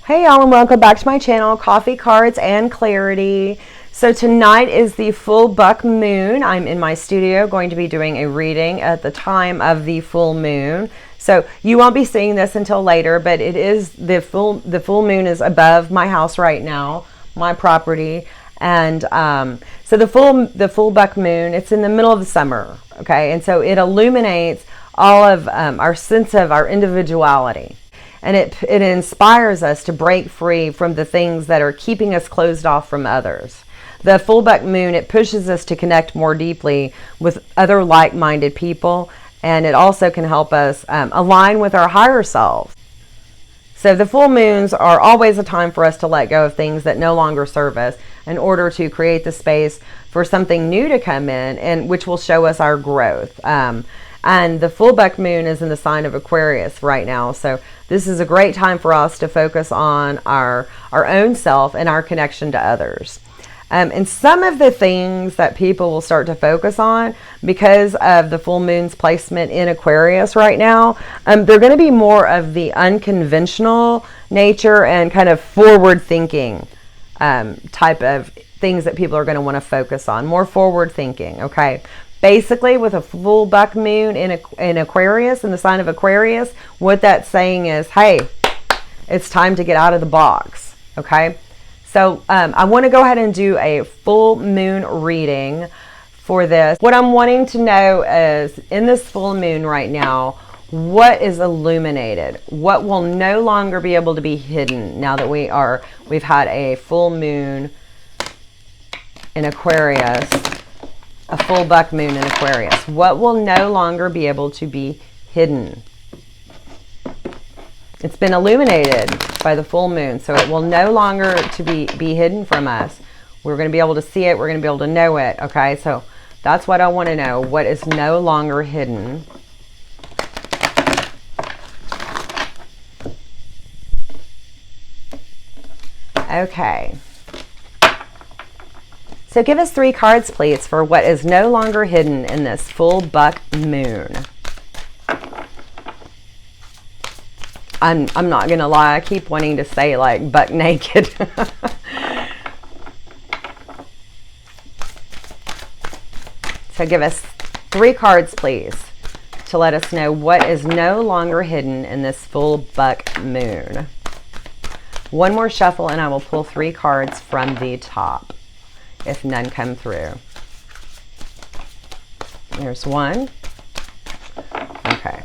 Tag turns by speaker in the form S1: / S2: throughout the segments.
S1: Hey y'all, and welcome back to my channel, Coffee, Cards, and Clarity. So tonight is the full buck moon. I'm in my studio going to be doing a reading at the time of the full moon. So you won't be seeing this until later, but it is the full moon is above my house right now, my property. And so the full buck moon, it's in the middle of the summer, okay? And so it illuminates all of our sense of our individuality. And it inspires us to break free from the things that are keeping us closed off from others. The full buck moon, it pushes us to connect more deeply with other like-minded people, and it also can help us align with our higher selves. So the full moons are always a time for us to let go of things that no longer serve us in order to create the space for something new to come in, and which will show us our growth. And the full buck moon is in the sign of Aquarius right now. So this is a great time for us to focus on our own self and our connection to others. And some of the things that people will start to focus on because of the full moon's placement in Aquarius right now, they're going to be more of the unconventional nature and kind of forward thinking type of things that people are going to want to focus on. More forward thinking, okay? Basically, with a full buck moon in Aquarius, in the sign of Aquarius, what that's saying is, hey, it's time to get out of the box, okay? So I want to go ahead and do a full moon reading for this. What I'm wanting to know is, in this full moon right now, what is illuminated? What will no longer be able to be hidden now that we've had a full moon in Aquarius? A full buck moon in Aquarius. What will no longer be able to be hidden? It's been illuminated by the full moon, so it will no longer to be hidden from us. We're going to be able to see it. We're going to be able to know it. Okay, so that's what I want to know. What is no longer hidden? Okay. So give us 3 cards, please, for what is no longer hidden in this full buck moon. I'm not going to lie. I keep wanting to say, like, buck naked. So give us 3 cards, please, to let us know what is no longer hidden in this full buck moon. One more shuffle, and I will pull 3 cards from the top, if none come through. There's one. Okay.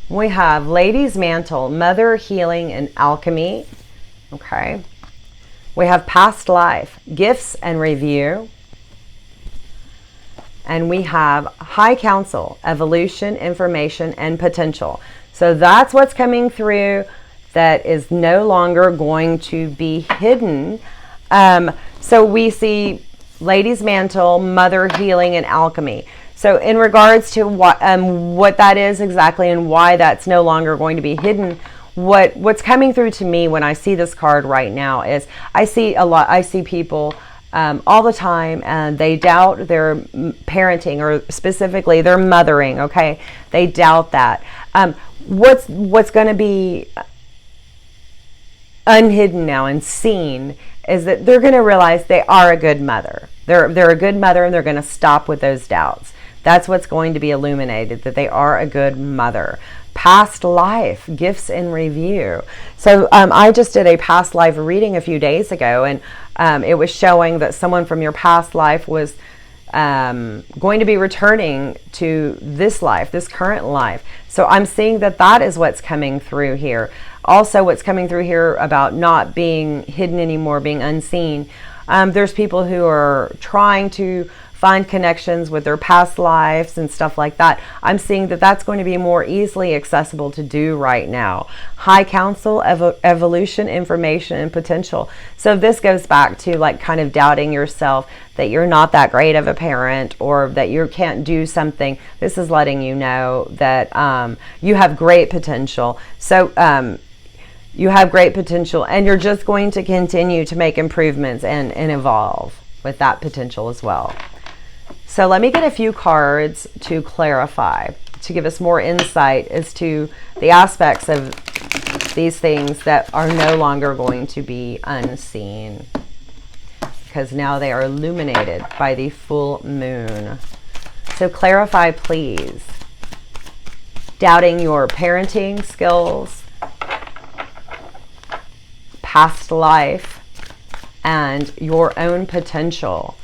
S1: We have Lady's Mantle, Mother, Healing, and Alchemy. Okay. We have Past Life, Gifts and Review. And we have High Council, Evolution, Information, and Potential. So that's what's coming through that is no longer going to be hidden. So we see Lady's Mantle, Mother, Healing, and Alchemy. So in regards to what that is exactly and why that's no longer going to be hidden, what's coming through to me when I see this card right now is I see people all the time, and they doubt their parenting, or specifically their mothering, okay? They doubt that. What's going to be unhidden now and seen is that they're going to realize they are a good mother. They're a good mother, and they're going to stop with those doubts. That's what's going to be illuminated, that they are a good mother. Past life, gifts and review. So I just did a past life reading a few days ago, and it was showing that someone from your past life was going to be returning to this life, this current life. So I'm seeing that is what's coming through here. Also, what's coming through here about not being hidden anymore, being unseen. There's people who are trying to find connections with their past lives and stuff like that. I'm seeing that that's going to be more easily accessible to do right now. High Council, Evolution, Information, and Potential. So this goes back to, like, kind of doubting yourself, that you're not that great of a parent, or that you can't do something. This is letting you know that you have great potential. So you have great potential, and you're just going to continue to make improvements and evolve with that potential as well. So let me get a few cards to clarify, to give us more insight as to the aspects of these things that are no longer going to be unseen, because now they are illuminated by the full moon. So clarify, please. Doubting your parenting skills, past life, and your own potential.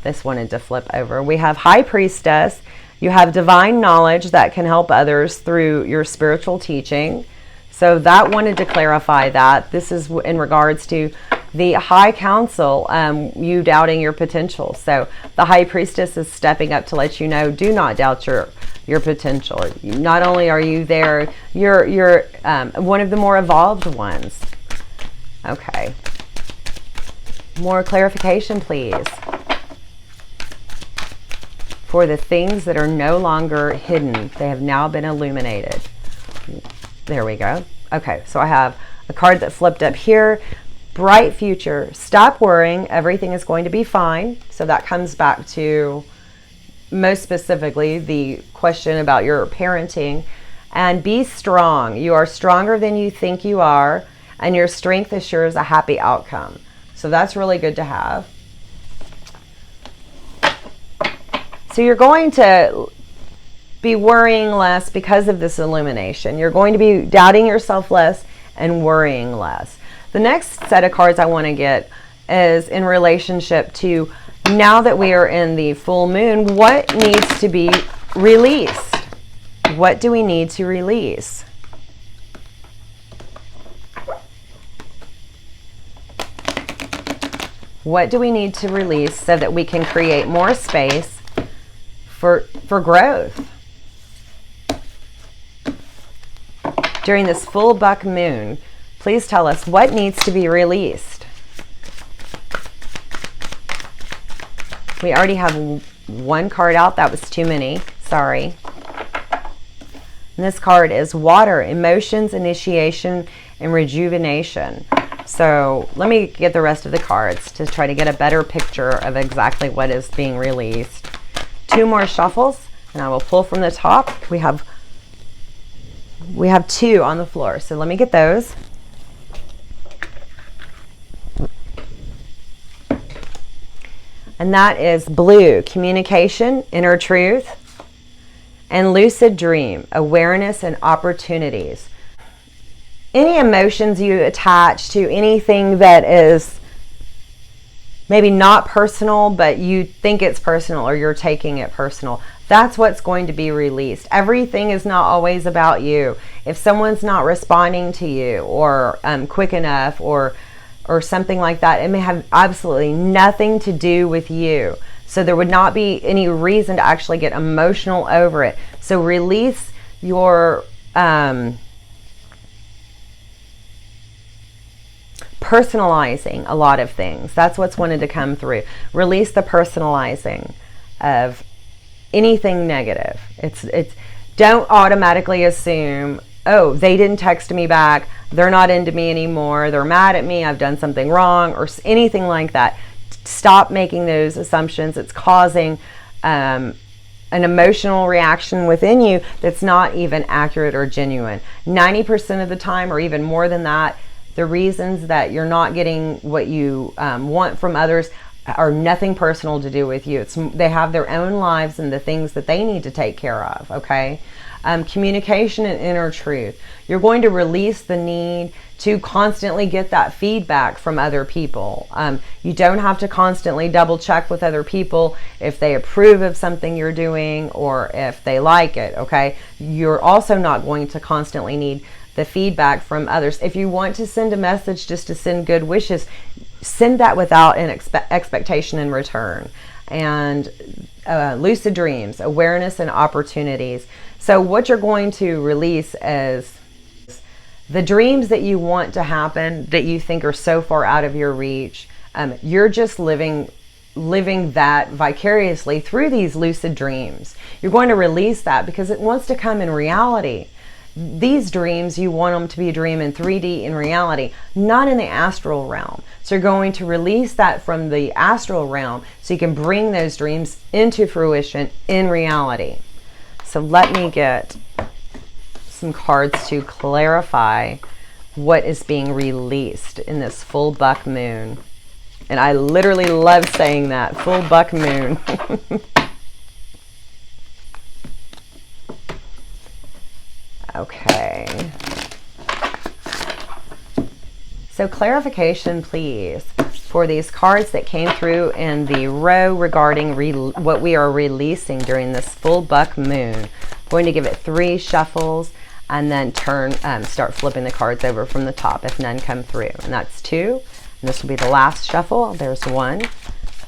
S1: This wanted to flip over. We have High Priestess. You have divine knowledge that can help others through your spiritual teaching. So that wanted to clarify that. This is in regards to the High Council, you doubting your potential. So the High Priestess is stepping up to let you know, do not doubt your potential. Not only are you there, you're one of the more evolved ones. Okay. More clarification, please. For the things that are no longer hidden, they have now been illuminated. There we go. Okay, so I have a card that flipped up here. Bright future. Stop worrying. Everything is going to be fine. So that comes back to, most specifically, the question about your parenting. And be strong. You are stronger than you think you are, and your strength assures a happy outcome. So that's really good to have. So you're going to be worrying less because of this illumination. You're going to be doubting yourself less and worrying less. The next set of cards I want to get is in relationship to, now that we are in the full moon, what needs to be released? What do we need to release? What do we need to release so that we can create more space for growth? During this full buck moon, please tell us what needs to be released. We already have one card out. That was too many. Sorry. And this card is water, emotions, initiation, and rejuvenation. So let me get the rest of the cards to try to get a better picture of exactly what is being released. 2 more shuffles, and I will pull from the top. We have 2 on the floor, so let me get those. And that is blue, communication, inner truth, and lucid dream, awareness and opportunities. Any emotions you attach to anything that is maybe not personal, but you think it's personal or you're taking it personal, that's what's going to be released. Everything is not always about you. If someone's not responding to you or quick enough or something like that, it may have absolutely nothing to do with you. So there would not be any reason to actually get emotional over it. So release your personalizing a lot of things. That's what's wanted to come through. Release the personalizing of anything negative. It's don't automatically assume, oh, they didn't text me back, they're not into me anymore, they're mad at me, I've done something wrong, or anything like that. Stop making those assumptions. It's causing an emotional reaction within you that's not even accurate or genuine. 90% of the time, or even more than that, the reasons that you're not getting what you want from others are nothing personal to do with you. They have their own lives and the things that they need to take care of, okay? Communication and inner truth. You're going to release the need to constantly get that feedback from other people. You don't have to constantly double check with other people if they approve of something you're doing or if they like it, okay? You're also not going to constantly need the feedback from others. If you want to send a message just to send good wishes, send that without an expectation in return. And lucid dreams, awareness and opportunities. So what you're going to release is the dreams that you want to happen that you think are so far out of your reach. You're just living that vicariously through these lucid dreams. You're going to release that because it wants to come in reality. These dreams, you want them to be a dream in 3D in reality, not in the astral realm. So you're going to release that from the astral realm so you can bring those dreams into fruition in reality. So let me get some cards to clarify what is being released in this full buck moon. And I literally love saying that, full buck moon. Okay. So clarification, please, for these cards that came through in the row regarding what we are releasing during this full buck moon. I'm going to give it 3 shuffles and then start flipping the cards over from the top if none come through. And that's 2. And this will be the last shuffle. There's 1.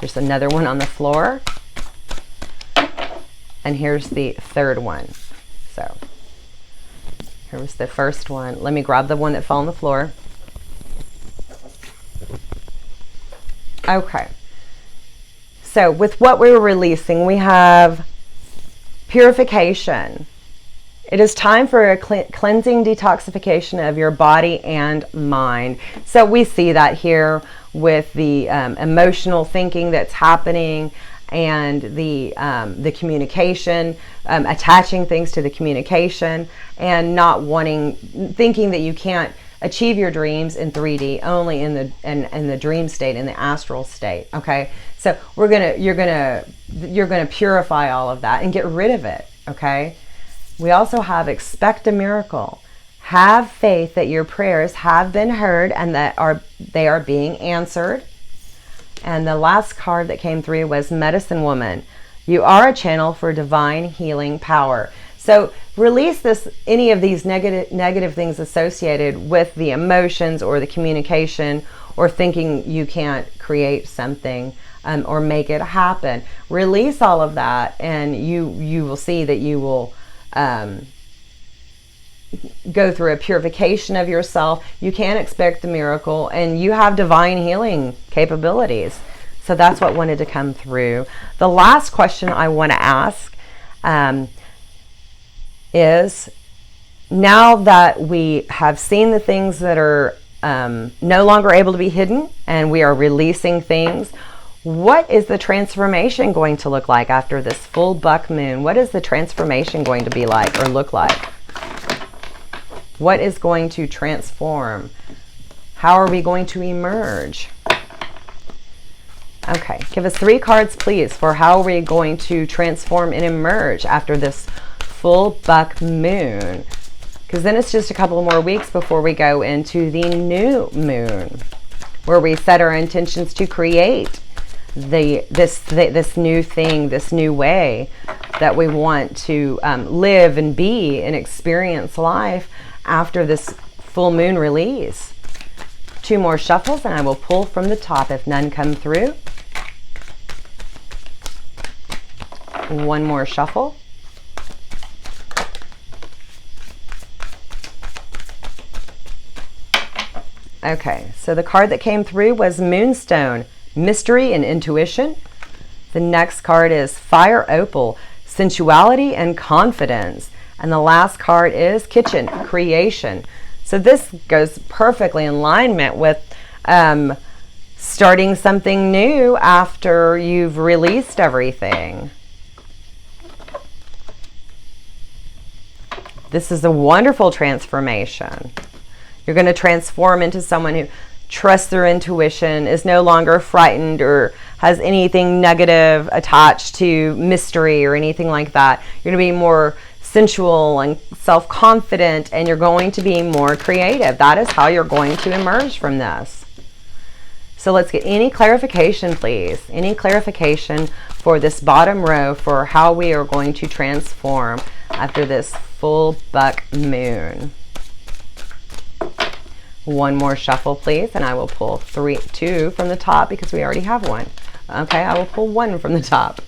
S1: There's another one on the floor. And here's the 3rd one. So here was the first one. Let me grab the one that fell on the floor. Okay. So with what we were releasing, we have purification. It is time for a cleansing detoxification of your body and mind. So we see that here with the emotional thinking that's happening and the communication, attaching things to the communication and not thinking that you can't achieve your dreams in 3D, only in the dream state, in the astral state. Okay, so you're gonna purify all of that and get rid of it. Okay, we also have expect a miracle. Have faith that your prayers have been heard and that they are being answered. And the last card that came through was Medicine Woman. You are a channel for divine healing power. So release any of these negative things associated with the emotions or the communication or thinking you can't create something or make it happen. Release all of that and you will see that you will go through a purification of yourself. You can expect a miracle and you have divine healing capabilities. So that's what wanted to come through. The last question I want to ask is, now that we have seen the things that are no longer able to be hidden and we are releasing things, what is the transformation going to look like after this full buck moon? What is the transformation going to be like or look like? What is going to transform? How are we going to emerge? Okay, give us 3 cards, please, for how are we going to transform and emerge after this full buck moon, because then it's just a couple more weeks before we go into the new moon, where we set our intentions to create this new thing, this new way that we want to live and be and experience life after this full moon release. 2 more shuffles and I will pull from the top if none come through. 1 more shuffle. Okay, so the card that came through was Moonstone, Mystery and Intuition. The next card is Fire Opal, Sensuality and Confidence. And the last card is Kitchen, Creation. So this goes perfectly in alignment with starting something new after you've released everything. This is a wonderful transformation. You're going to transform into someone who trusts their intuition, is no longer frightened or has anything negative attached to mystery or anything like that. You're going to be more sensual and self-confident, and you're going to be more creative. That is how you're going to emerge from this. So let's get any clarification, please. Any clarification for this bottom row for how we are going to transform after this full buck moon. 1 more shuffle, please, and I will pull 2 from the top because we already have 1. Okay, I will pull 1 from the top.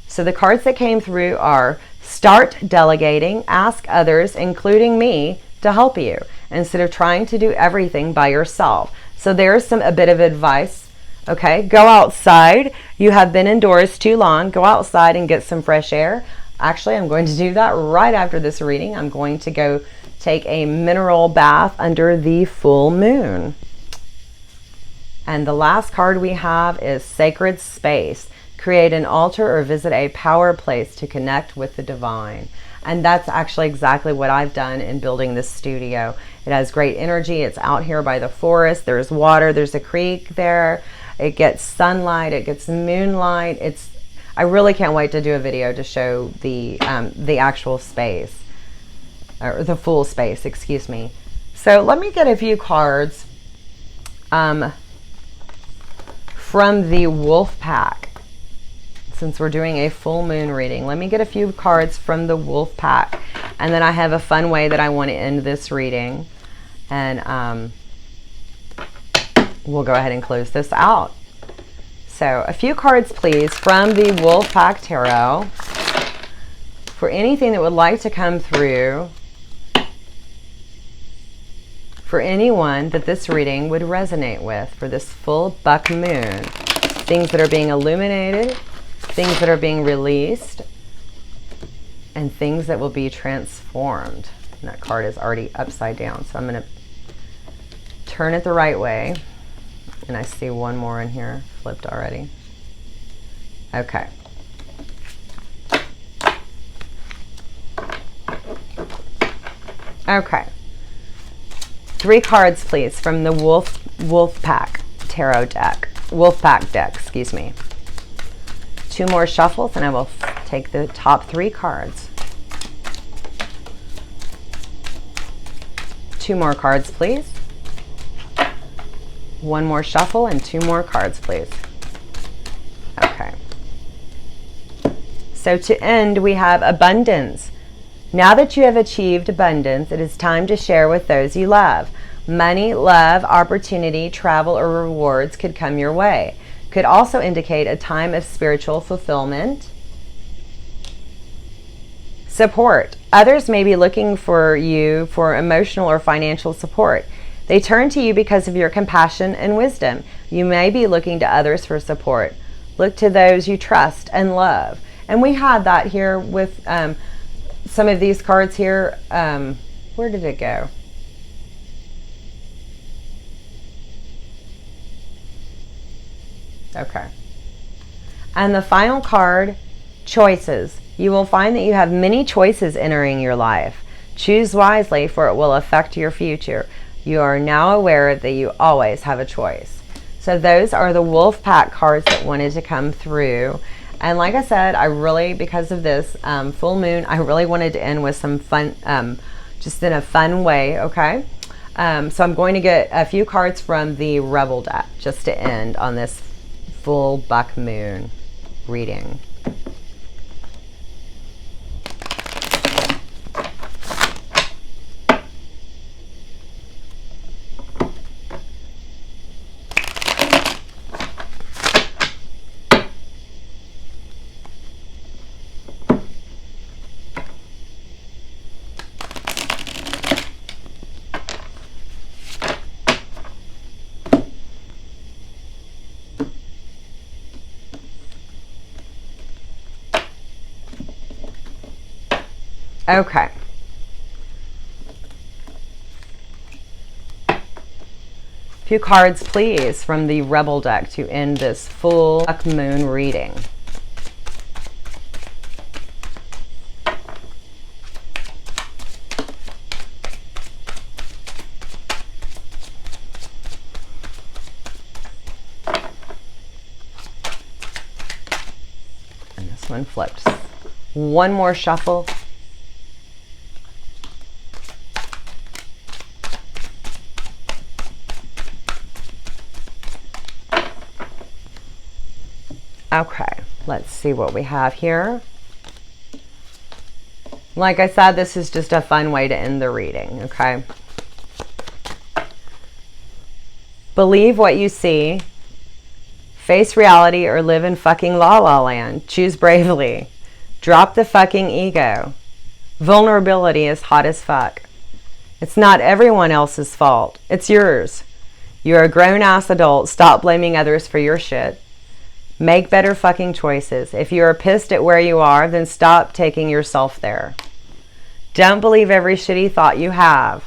S1: So the cards that came through are start delegating, ask others, including me, to help you instead of trying to do everything by yourself. So there's a bit of advice. Okay, go outside. You have been indoors too long. Go outside and get some fresh air. Actually, I'm going to do that right after this reading. I'm going to go take a mineral bath under the full moon. And the last card we have is Sacred Space. Create an altar or visit a power place to connect with the divine. And that's actually exactly what I've done in building this studio, It has great energy. It's out here by the forest. There's water. There's a creek there. It gets sunlight. It gets moonlight. I really can't wait to do a video to show the actual space, or the full space, excuse me. So let me get a few cards from the Wolf Pack. Since we're doing a full moon reading, let me get a few cards from the Wolf Pack, and then I have a fun way that I want to end this reading, and we'll go ahead and close this out. So a few cards, please, from the Wolf Pack Tarot for anything that would like to come through, for anyone that this reading would resonate with for this full buck moon. Things that are being illuminated, things that are being released, and things that will be transformed. And that card is already upside down, so I'm going to turn it the right way. And I see one more in here, flipped already. Okay. Okay. 3 cards, please, from the Wolf Pack Tarot deck. Wolf Pack deck, excuse me. 2 more shuffles, and I will take the top 3 cards. 2 more cards, please. 1 more shuffle and 2 more cards, please. Okay. So to end, we have abundance. Now that you have achieved abundance, it is time to share with those you love. Money, love, opportunity, travel, or rewards could come your way. Could also indicate a time of spiritual fulfillment. Support. Others may be looking for you for emotional or financial support. They turn to you because of your compassion and wisdom. You may be looking to others for support. Look to those you trust and love. And we had that here with some of these cards here. Where did it go? Okay. And the final card, choices. You will find that you have many choices entering your life. Choose wisely, for it will affect your future. You are now aware that you always have a choice. So those are the Wolf Pack cards that wanted to come through. And like I said, I really, because of this full moon, I really wanted to end with some fun, just in a fun way, okay? So I'm going to get a few cards from the Rebel deck just to end on this full buck moon reading. Okay. A few cards, please, from the Rebel deck to end this full buck moon reading. And this one flips. 1 more shuffle. Okay, let's see what we have here. Like I said, this is just a fun way to end the reading, okay? Believe what you see. Face reality or live in fucking la la land. Choose bravely. Drop the fucking ego. Vulnerability is hot as fuck. It's not everyone else's fault. It's yours. You're a grown-ass adult. Stop blaming others for your shit. Make better fucking choices. If you are pissed at where you are, then stop taking yourself there. Don't believe every shitty thought you have.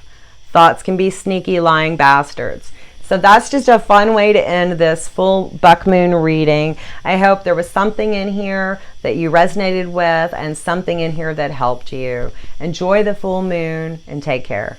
S1: Thoughts can be sneaky, lying bastards. So that's just a fun way to end this full buck moon reading. I hope there was something in here that you resonated with and something in here that helped you. Enjoy the full moon and take care.